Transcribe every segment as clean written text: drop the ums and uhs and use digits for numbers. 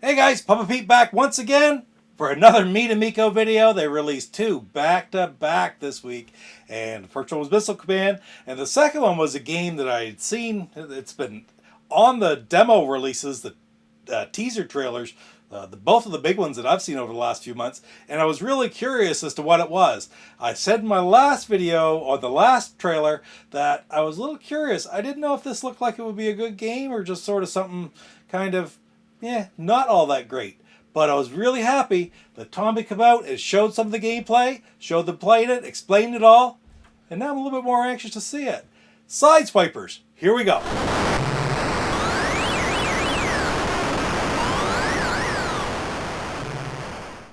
Hey guys, Papa Pete back once again for another Meet Amico video. They released two back to back this week, and the first one was Missile Command, and the second one was a game that I had seen. It's been on the demo releases, the teaser trailers, both of the big ones that I've seen over the last few months, and I was really curious as to what it was. I said in my last video, or the last trailer, that I was a little curious. I didn't know if this looked like it would be a good game or just sort of something kind of, not all that great. But I was really happy that Tommy came out and showed some of the gameplay, showed them playing it, explained it all, and now I'm a little bit more anxious to see it. Sideswipers, here we go.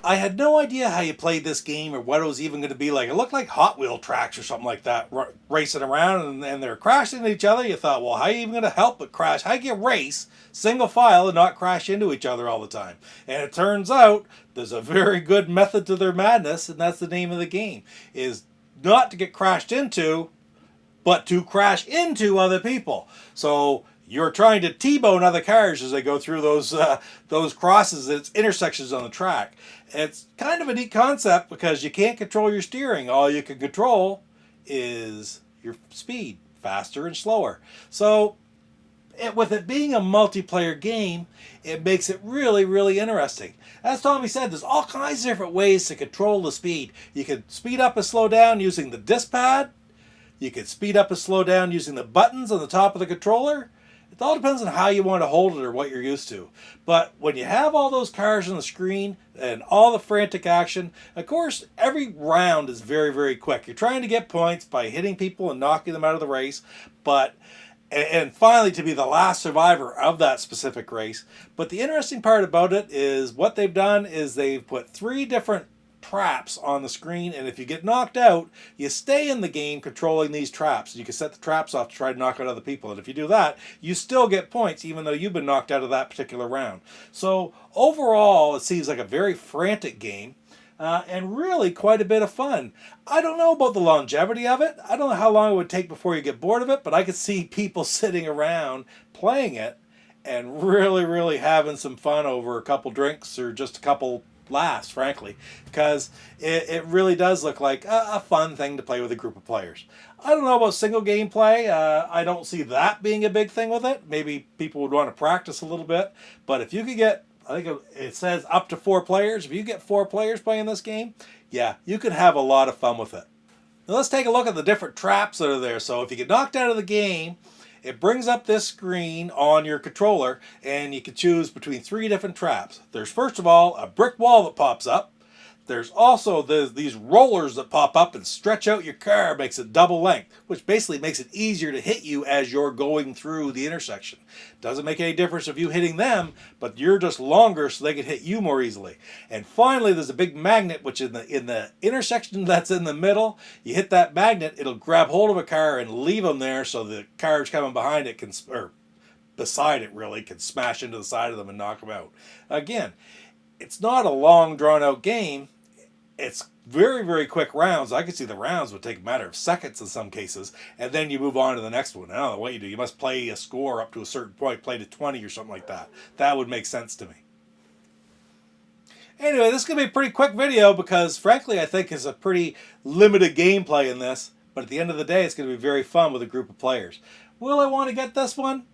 I had no idea how you played this game or what it was even going to be like. It looked like Hot Wheel tracks or something like that, racing around, and they're crashing into each other. You thought, well, how are you even going to help but crash? How do you race single file and not crash into each other all the time? And it turns out there's a very good method to their madness, and that's the name of the game, is not to get crashed into, but to crash into other people. So you're trying to T-bone other cars as they go through those crosses, its intersections on the track. It's kind of a neat concept because you can't control your steering. All you can control is your speed, faster and slower. So with it being a multiplayer game, it makes it really, really interesting. As Tommy said, there's all kinds of different ways to control the speed. You can speed up and slow down using the disc pad. You can speed up and slow down using the buttons on the top of the controller. It all depends on how you want to hold it or what you're used to. But when you have all those cars on the screen and all the frantic action, of course, every round is very, very quick. You're trying to get points by hitting people and knocking them out of the race, and finally to be the last survivor of that specific race. But the interesting part about it is what they've done is they've put 3 different traps on the screen, and if you get knocked out, you stay in the game controlling these traps. You can set the traps off to try to knock out other people, and if you do that, you still get points even though you've been knocked out of that particular round. So overall, it seems like a very frantic game, and really quite a bit of fun. I don't know about the longevity of it. I don't know how long it would take before you get bored of it, but I could see people sitting around playing it and really, really having some fun over a couple drinks or just a couple laughs, frankly, because it really does look like a fun thing to play with a group of players. I don't know about single gameplay. I don't see that being a big thing with it. Maybe people would want to practice a little bit, but if you could get, I think it says up to 4 players. If you get 4 players playing this game, yeah, you could have a lot of fun with it. Now let's take a look at the different traps that are there. So if you get knocked out of the game, it brings up this screen on your controller, and you can choose between 3 different traps. There's, first of all, a brick wall that pops up. There's also these rollers that pop up and stretch out your car, makes it double length, which basically makes it easier to hit you as you're going through the intersection. Doesn't make any difference if you hitting them, but you're just longer so they can hit you more easily. And finally, there's a big magnet, which in the intersection that's in the middle, you hit that magnet, it'll grab hold of a car and leave them there so the cars coming behind it or beside it really, can smash into the side of them and knock them out. Again, it's not a long drawn-out game. It's very, very quick rounds. I could see the rounds would take a matter of seconds in some cases, and then you move on to the next one. I don't know what you do. You must play a score up to a certain point, play to 20 or something like that. That would make sense to me. Anyway, this is going to be a pretty quick video because, frankly, I think it's a pretty limited gameplay in this, but at the end of the day, it's going to be very fun with a group of players. Will I want to get this one?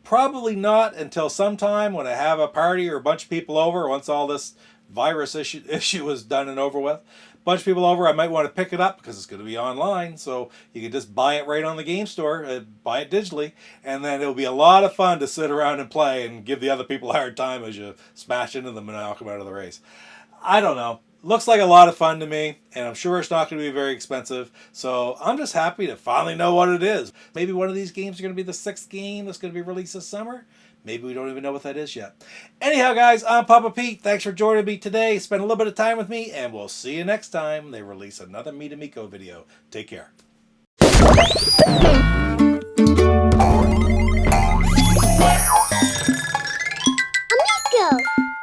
Probably not until sometime when I have a party or a bunch of people over, once all this virus issue is done and over with. A bunch of people over, I might want to pick it up because it's going to be online, so you can just buy it right on the game store, buy it digitally, and then it'll be a lot of fun to sit around and play and give the other people a hard time as you smash into them and knock them out of the race. I don't know. Looks like a lot of fun to me, and I'm sure it's not going to be very expensive, so I'm just happy to finally know what it is. Maybe one of these games are going to be the 6th game that's going to be released this summer. Maybe we don't even know what that is yet. Anyhow, guys, I'm Papa Pete. Thanks for joining me today. Spend a little bit of time with me, and we'll see you next time they release another Meet Amico video. Take care. Amico!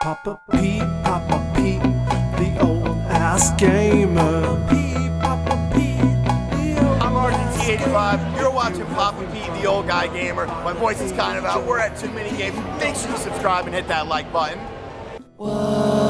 Papa Pete, the old ass gamer. Papa Pete, I'm RGT85. You're watching Papa Pete, the old guy gamer. My voice is kind of out. We're at Too Many Games. Make sure you subscribe and hit that like button. What?